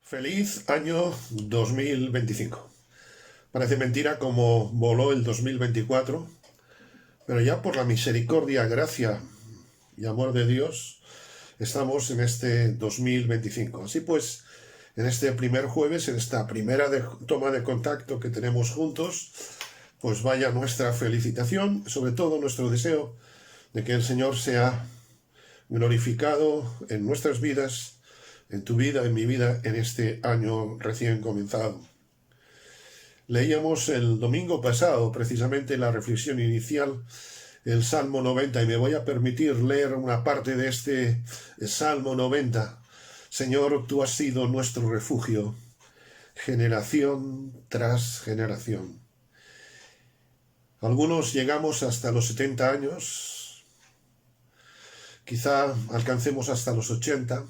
Feliz año 2025. Parece mentira como voló el 2024, pero ya por la misericordia, gracia y amor de Dios, estamos en este 2025. Así pues, en este primer jueves, en esta primera toma de contacto que tenemos juntos, pues vaya nuestra felicitación, sobre todo nuestro deseo de que el Señor sea glorificado en nuestras vidas, en tu vida, en mi vida, en este año recién comenzado. Leíamos el domingo pasado precisamente la reflexión inicial, el Salmo 90, y me voy a permitir leer una parte de este Salmo 90. Señor, tú has sido nuestro refugio, generación tras generación. Algunos llegamos hasta los 70 años, quizá alcancemos hasta los 80,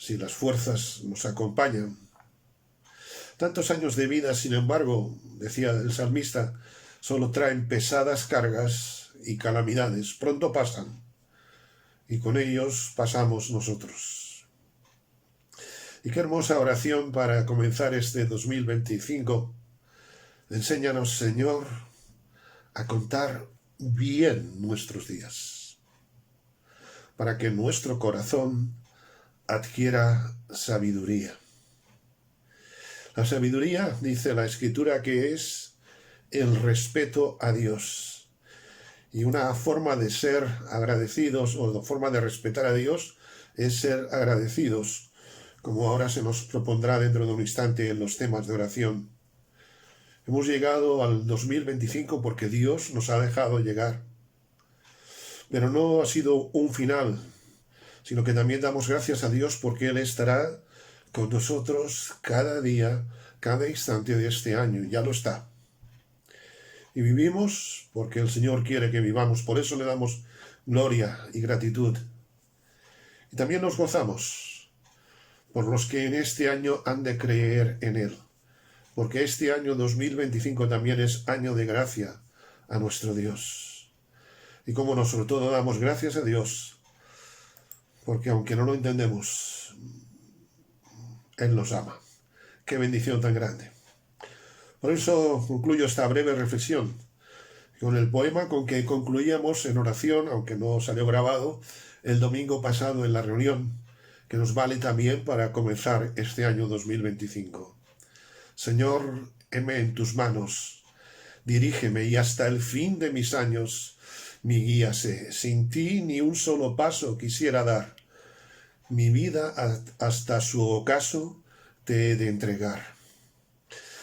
si las fuerzas nos acompañan. Tantos años de vida, sin embargo, decía el salmista, solo traen pesadas cargas y calamidades. Pronto pasan, y con ellos pasamos nosotros. Y qué hermosa oración para comenzar este 2025. Enséñanos, Señor, a contar bien nuestros días, para que nuestro corazón adquiera sabiduría. La sabiduría, dice la Escritura, que es el respeto a Dios. Y una forma de ser agradecidos o la forma de respetar a Dios es ser agradecidos, como ahora se nos propondrá dentro de un instante en los temas de oración. Hemos llegado al 2025 porque Dios nos ha dejado llegar. Pero no ha sido un final, sino que también damos gracias a Dios porque Él estará con nosotros cada día, cada instante de este año. Ya lo está. Y vivimos porque el Señor quiere que vivamos. Por eso le damos gloria y gratitud. Y también nos gozamos por los que en este año han de creer en Él. Porque este año 2025 también es año de gracia a nuestro Dios. Y como no, sobre todo damos gracias a Dios, porque aunque no lo entendemos, Él nos ama. Qué bendición tan grande. Por eso concluyo esta breve reflexión con el poema con que concluíamos en oración, aunque no salió grabado, el domingo pasado en la reunión, que nos vale también para comenzar este año 2025. Señor, heme en tus manos, dirígeme y hasta el fin de mis años mi guía sé. Sin ti ni un solo paso quisiera dar. Mi vida hasta su ocaso te he de entregar.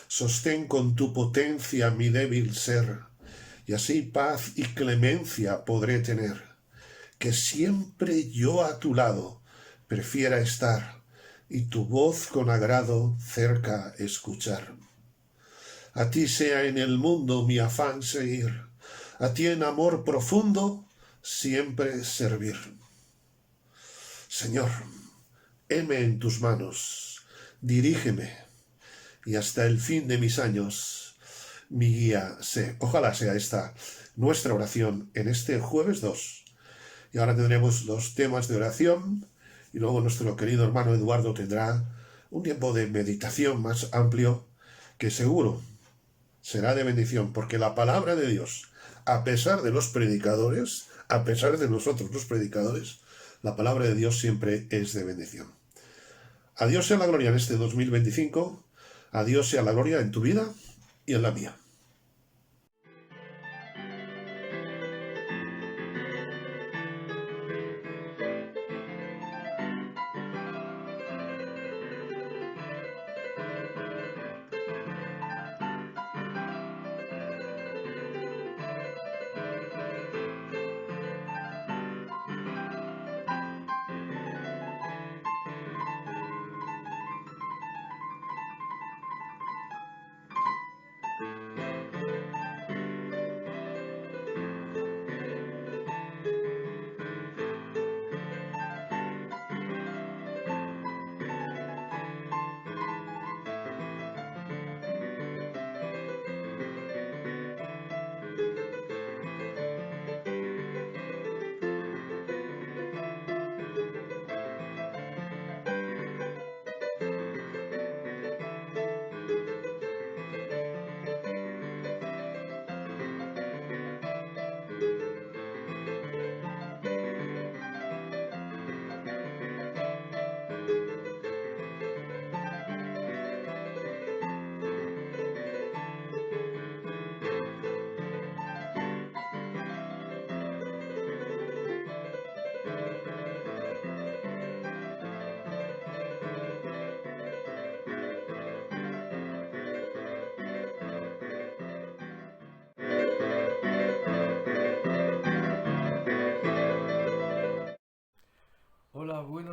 Sostén con tu potencia mi débil ser, y así paz y clemencia podré tener. Que siempre yo a tu lado prefiera estar, y tu voz con agrado cerca escuchar. A ti sea en el mundo mi afán seguir, a ti en amor profundo siempre servir. Señor, heme en tus manos, dirígeme, y hasta el fin de mis años mi guía sé. Ojalá sea esta nuestra oración en este jueves 2. Y ahora tendremos los temas de oración y luego nuestro querido hermano Eduardo tendrá un tiempo de meditación más amplio que seguro será de bendición, porque la palabra de Dios, a pesar de los predicadores, a pesar de nosotros los predicadores, la palabra de Dios siempre es de bendición. A Dios sea la gloria en este 2025, a Dios sea la gloria en tu vida y en la mía.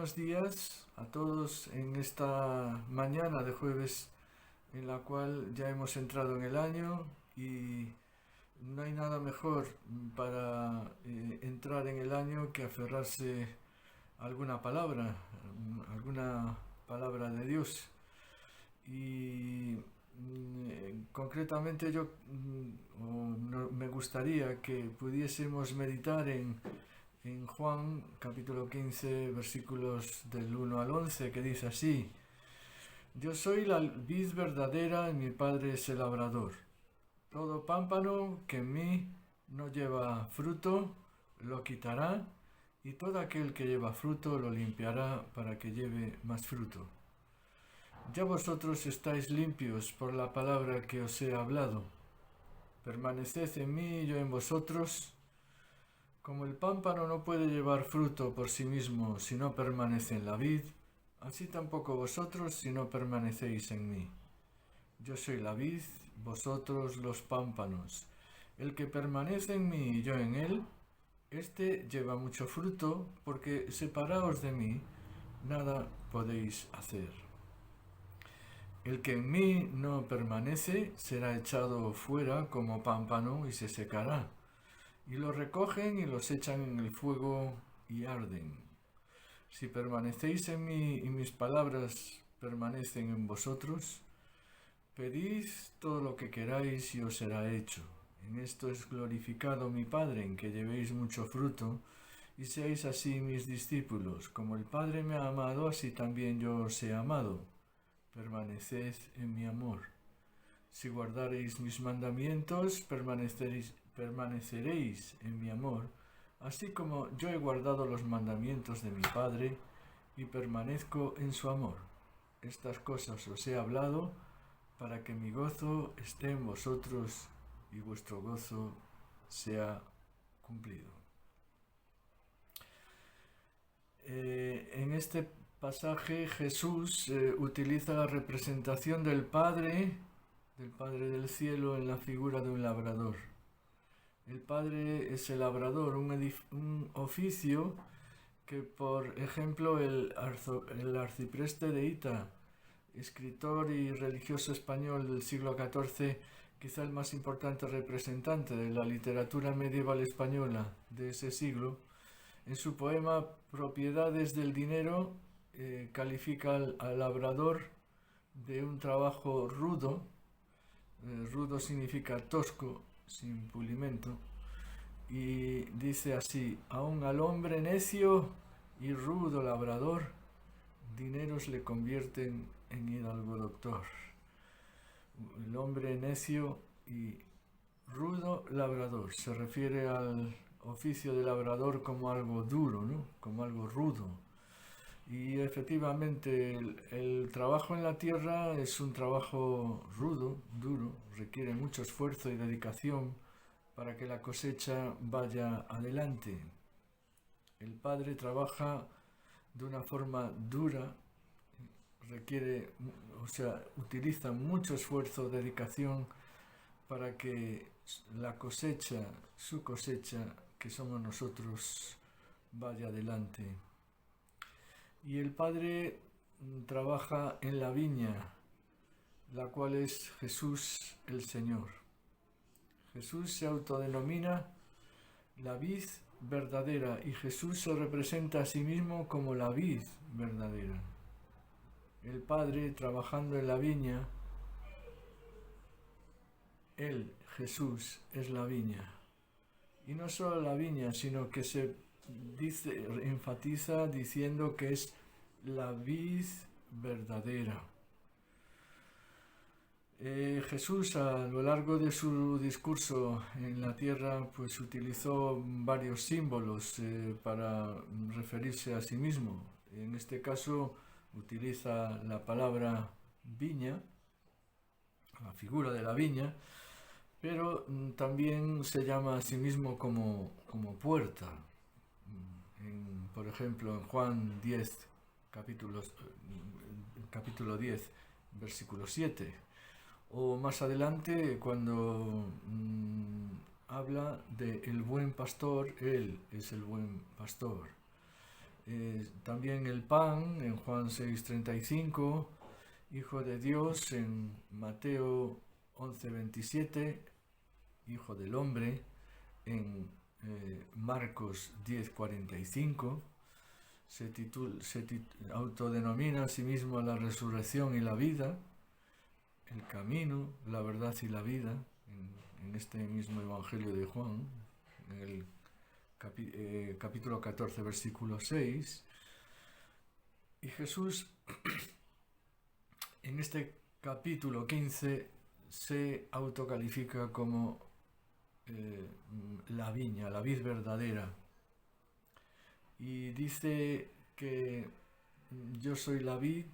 buenos días a todos en esta mañana de jueves en la cual ya hemos entrado en el año y no hay nada mejor para entrar en el año que aferrarse a alguna palabra de Dios. Y concretamente me gustaría que pudiésemos meditar en Juan capítulo 15 versículos del 1 al 11, que dice así: Yo soy la vid verdadera y mi Padre es el labrador. Todo pámpano que en mí no lleva fruto lo quitará, y todo aquel que lleva fruto lo limpiará para que lleve más fruto. Ya vosotros estáis limpios por la palabra que os he hablado. Permaneced en mí y yo en vosotros. Como el pámpano no puede llevar fruto por sí mismo si no permanece en la vid, así tampoco vosotros si no permanecéis en mí. Yo soy la vid, vosotros los pámpanos. El que permanece en mí y yo en él, éste lleva mucho fruto, porque separaos de mí, nada podéis hacer. El que en mí no permanece será echado fuera como pámpano y se secará. Y los recogen y los echan en el fuego y arden. Si permanecéis en mí y mis palabras permanecen en vosotros, pedid todo lo que queráis y os será hecho. En esto es glorificado mi Padre, en que llevéis mucho fruto y seáis así mis discípulos. Como el Padre me ha amado, así también yo os he amado. Permaneced en mi amor. Si guardareis mis mandamientos, permaneceréis en mi amor, así como yo he guardado los mandamientos de mi Padre y permanezco en su amor. Estas cosas os he hablado para que mi gozo esté en vosotros y vuestro gozo sea cumplido. En este pasaje Jesús utiliza la representación del Padre del cielo en la figura de un labrador. El Padre es el labrador, un oficio que, por ejemplo, el arcipreste de Hita, escritor y religioso español del siglo XIV, quizá el más importante representante de la literatura medieval española de ese siglo, en su poema Propiedades del dinero califica al labrador de un trabajo rudo. Rudo significa tosco, sin pulimento, y dice así: aun al hombre necio y rudo labrador, dineros le convierten en hidalgo doctor. El hombre necio y rudo labrador se refiere al oficio de labrador como algo duro, ¿no? Como algo rudo. Y efectivamente el trabajo en la tierra es un trabajo rudo, duro, requiere mucho esfuerzo y dedicación para que la cosecha vaya adelante. El Padre trabaja de una forma dura, utiliza mucho esfuerzo, dedicación para que la cosecha, su cosecha, que somos nosotros, vaya adelante. Y el Padre trabaja en la viña, la cual es Jesús el Señor. Jesús se autodenomina la vid verdadera y Jesús se representa a sí mismo como la vid verdadera. El Padre trabajando en la viña, Él, Jesús, es la viña. Y no solo la viña, sino que enfatiza diciendo que es la vid verdadera. Jesús, a lo largo de su discurso en la tierra, pues utilizó varios símbolos para referirse a sí mismo. En este caso utiliza la palabra viña, la figura de la viña, pero también se llama a sí mismo como puerta. Por ejemplo, en Juan 10, capítulo 10, versículo 7. O más adelante, cuando habla de el buen pastor, Él es el buen pastor. también el pan en Juan 6:35, Hijo de Dios en Mateo 11:27, Hijo del Hombre en Marcos 10:45, autodenomina a sí mismo la resurrección y la vida, el camino, la verdad y la vida, en este mismo Evangelio de Juan, en el capítulo 14, versículo 6. Y Jesús, en este capítulo 15, se autocalifica como la viña, la vid verdadera. Y dice que yo soy la vid,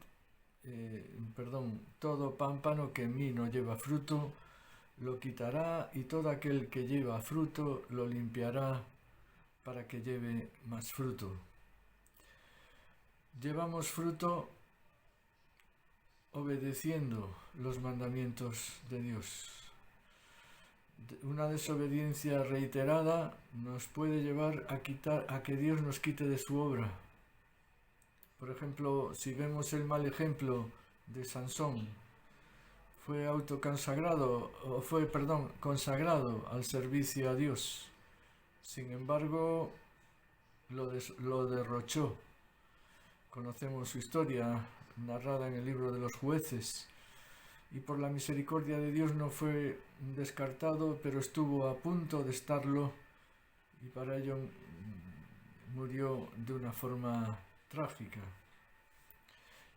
todo pámpano que en mí no lleva fruto, lo quitará, y todo aquel que lleva fruto lo limpiará para que lleve más fruto. Llevamos fruto obedeciendo los mandamientos de Dios. Una desobediencia reiterada nos puede llevar a que Dios nos quite de su obra. Por ejemplo, si vemos el mal ejemplo de Sansón, fue consagrado al servicio a Dios. Sin embargo, lo derrochó. Conocemos su historia narrada en el libro de los Jueces. Y por la misericordia de Dios no fue descartado, pero estuvo a punto de estarlo, y para ello murió de una forma trágica.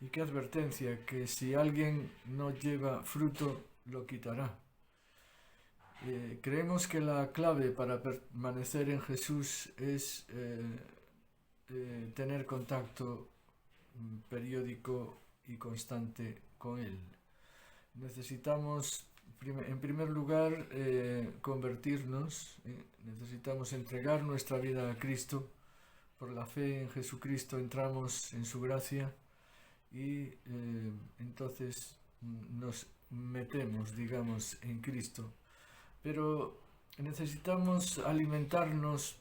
Y qué advertencia, que si alguien no lleva fruto, lo quitará. Creemos que la clave para permanecer en Jesús es tener contacto periódico y constante con Él. Necesitamos, en primer lugar, convertirnos, necesitamos entregar nuestra vida a Cristo. Por la fe en Jesucristo entramos en su gracia y entonces nos metemos, digamos, en Cristo. Pero necesitamos alimentarnos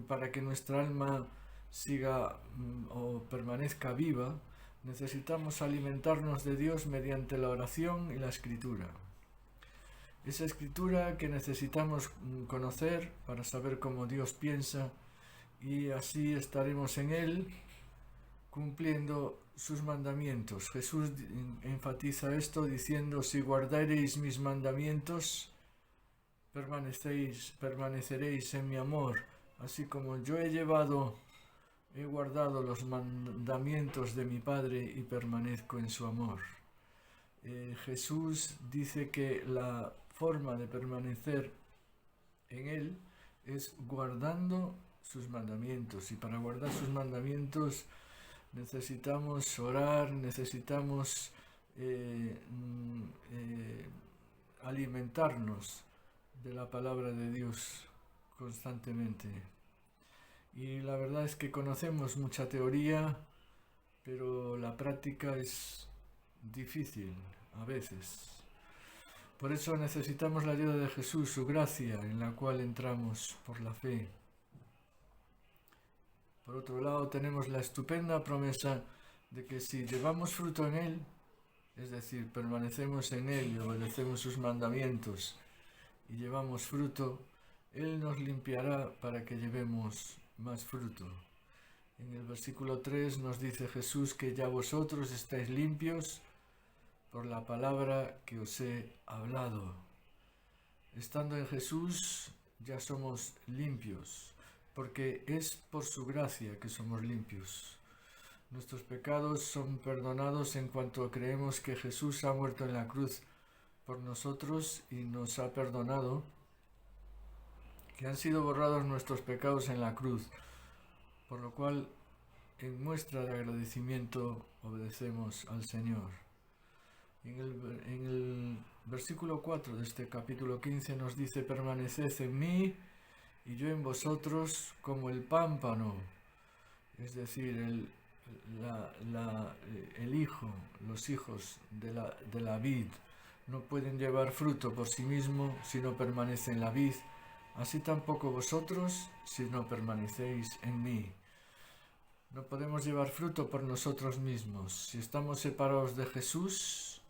para que nuestra alma siga o permanezca viva. Necesitamos alimentarnos de Dios mediante la oración y la escritura. Esa escritura que necesitamos conocer para saber cómo Dios piensa, y así estaremos en Él cumpliendo sus mandamientos. Jesús enfatiza esto diciendo: si guardareis mis mandamientos, permaneceréis en mi amor, así como yo he guardado los mandamientos de mi Padre y permanezco en su amor. Jesús dice que la forma de permanecer en Él es guardando sus mandamientos, y para guardar sus mandamientos necesitamos orar, necesitamos alimentarnos de la palabra de Dios constantemente. Y la verdad es que conocemos mucha teoría, pero la práctica es difícil a veces. Por eso necesitamos la ayuda de Jesús, su gracia, en la cual entramos por la fe. Por otro lado, tenemos la estupenda promesa de que si llevamos fruto en Él, es decir, permanecemos en Él y obedecemos sus mandamientos y llevamos fruto, Él nos limpiará para que llevemos más fruto. En el versículo 3 nos dice Jesús que ya vosotros estáis limpios por la palabra que os he hablado. Estando en Jesús ya somos limpios, porque es por su gracia que somos limpios. Nuestros pecados son perdonados en cuanto creemos que Jesús ha muerto en la cruz por nosotros y nos ha perdonado, que han sido borrados nuestros pecados en la cruz, por lo cual en muestra de agradecimiento obedecemos al Señor. En el versículo 4 de este capítulo 15 nos dice: permaneced en mí y yo en vosotros, como el pámpano, es decir, los hijos de la vid no pueden llevar fruto por sí mismos si no permanecen en la vid, así tampoco vosotros si no permanecéis en mí. No podemos llevar fruto por nosotros mismos. Si estamos separados de Jesús,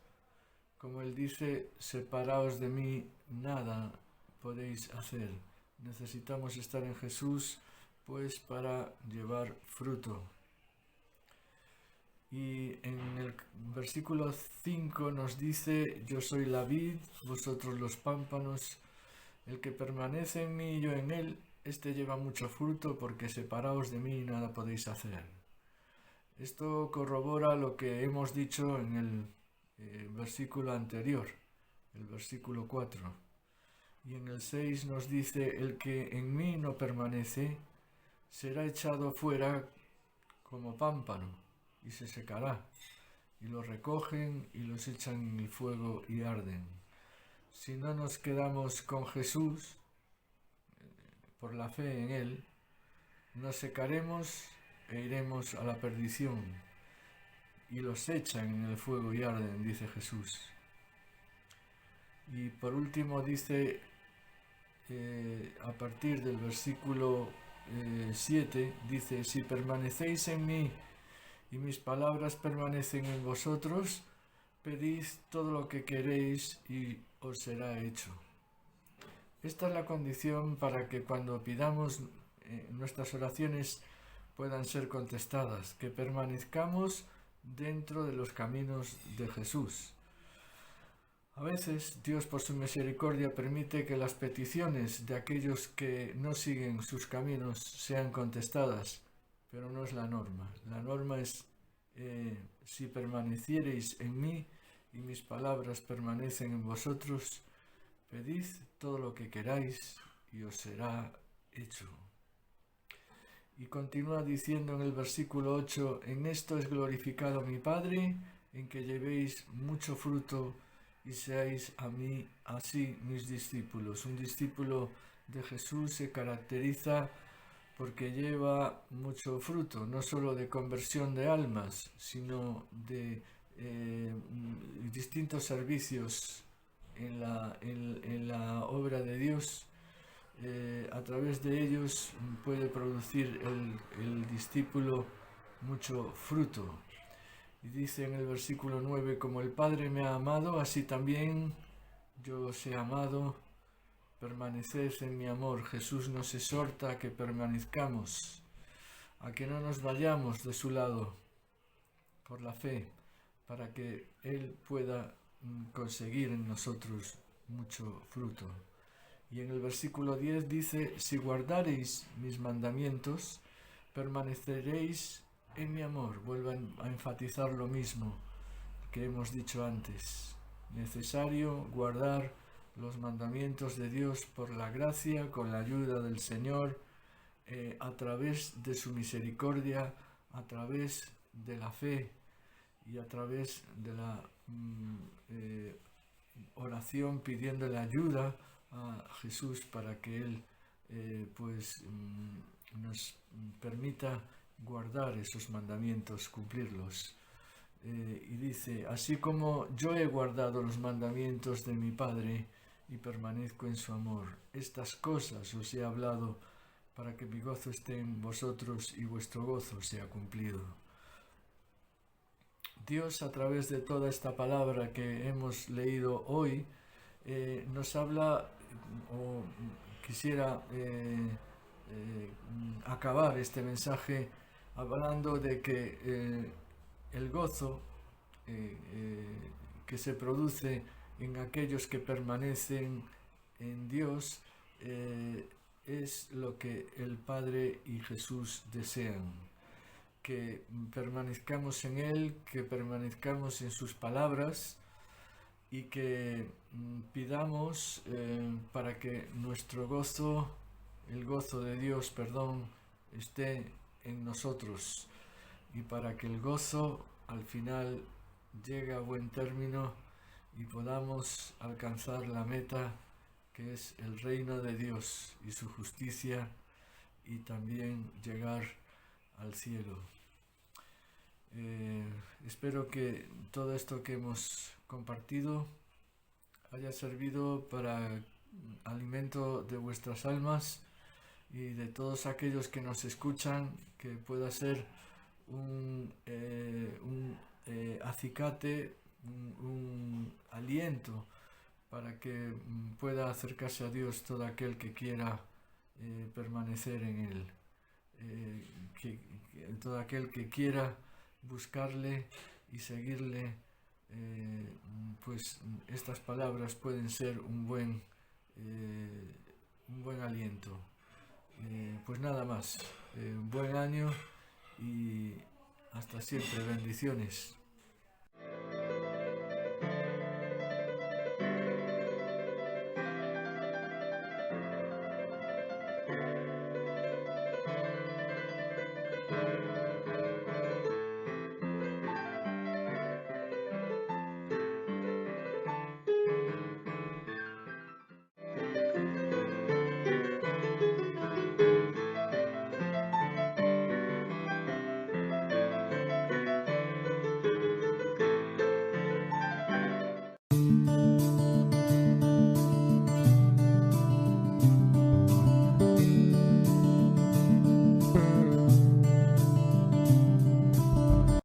como Él dice, separaos de mí, nada podéis hacer. Necesitamos estar en Jesús, pues, para llevar fruto. Y en el versículo 5 nos dice: yo soy la vid, vosotros los pámpanos. El que permanece en mí y yo en él, este lleva mucho fruto, porque separaos de mí nada podéis hacer. Esto corrobora lo que hemos dicho en el versículo anterior, el versículo 4. Y en el 6 nos dice: el que en mí no permanece será echado fuera como pámpano y se secará, y los recogen y los echan en el fuego y arden. Si no nos quedamos con Jesús, por la fe en Él, nos secaremos e iremos a la perdición, y los echan en el fuego y arden, dice Jesús. Y por último dice, a partir del versículo 7, dice: si permanecéis en mí y mis palabras permanecen en vosotros, pedid todo lo que queréis y os será hecho. Esta es la condición para que cuando pidamos nuestras oraciones puedan ser contestadas, que permanezcamos dentro de los caminos de Jesús. A veces Dios, por su misericordia, permite que las peticiones de aquellos que no siguen sus caminos sean contestadas, pero no es la norma. La norma es: si permaneciereis en mí y mis palabras permanecen en vosotros, pedid todo lo que queráis y os será hecho. Y continúa diciendo en el versículo 8: en esto es glorificado mi Padre, en que llevéis mucho fruto y seáis a mí así mis discípulos. Un discípulo de Jesús se caracteriza porque lleva mucho fruto, no solo de conversión de almas, sino de distintos servicios en la obra de Dios. A través de ellos puede producir el discípulo mucho fruto. Y dice en el versículo 9: como el Padre me ha amado, así también yo os he amado, permaneced en mi amor. Jesús nos exhorta a que permanezcamos, a que no nos vayamos de su lado por la fe, para que Él pueda conseguir en nosotros mucho fruto. Y en el versículo 10 dice: si guardareis mis mandamientos, permaneceréis en mi amor. Vuelvo a enfatizar lo mismo que hemos dicho antes. Necesario guardar los mandamientos de Dios por la gracia, con la ayuda del Señor, a través de su misericordia, a través de la fe y a través de la oración, pidiendo la ayuda a Jesús para que Él nos permita guardar esos mandamientos, cumplirlos. Y dice: así como yo he guardado los mandamientos de mi Padre y permanezco en su amor, estas cosas os he hablado para que mi gozo esté en vosotros y vuestro gozo sea cumplido. Dios, a través de toda esta palabra que hemos leído hoy, nos habla, o quisiera acabar este mensaje hablando de que el gozo que se produce en aquellos que permanecen en Dios es lo que el Padre y Jesús desean. Que permanezcamos en Él, que permanezcamos en sus palabras y que pidamos para que nuestro gozo, el gozo de Dios, esté en nosotros, y para que el gozo al final llegue a buen término y podamos alcanzar la meta, que es el reino de Dios y su justicia, y también llegar al cielo. Espero que todo esto que hemos compartido haya servido para alimento de vuestras almas y de todos aquellos que nos escuchan, que pueda ser un acicate, un aliento para que pueda acercarse a Dios todo aquel que quiera permanecer en Él. Todo aquel que quiera buscarle y seguirle, pues estas palabras pueden ser un buen aliento. Pues nada más, buen año y hasta siempre, bendiciones.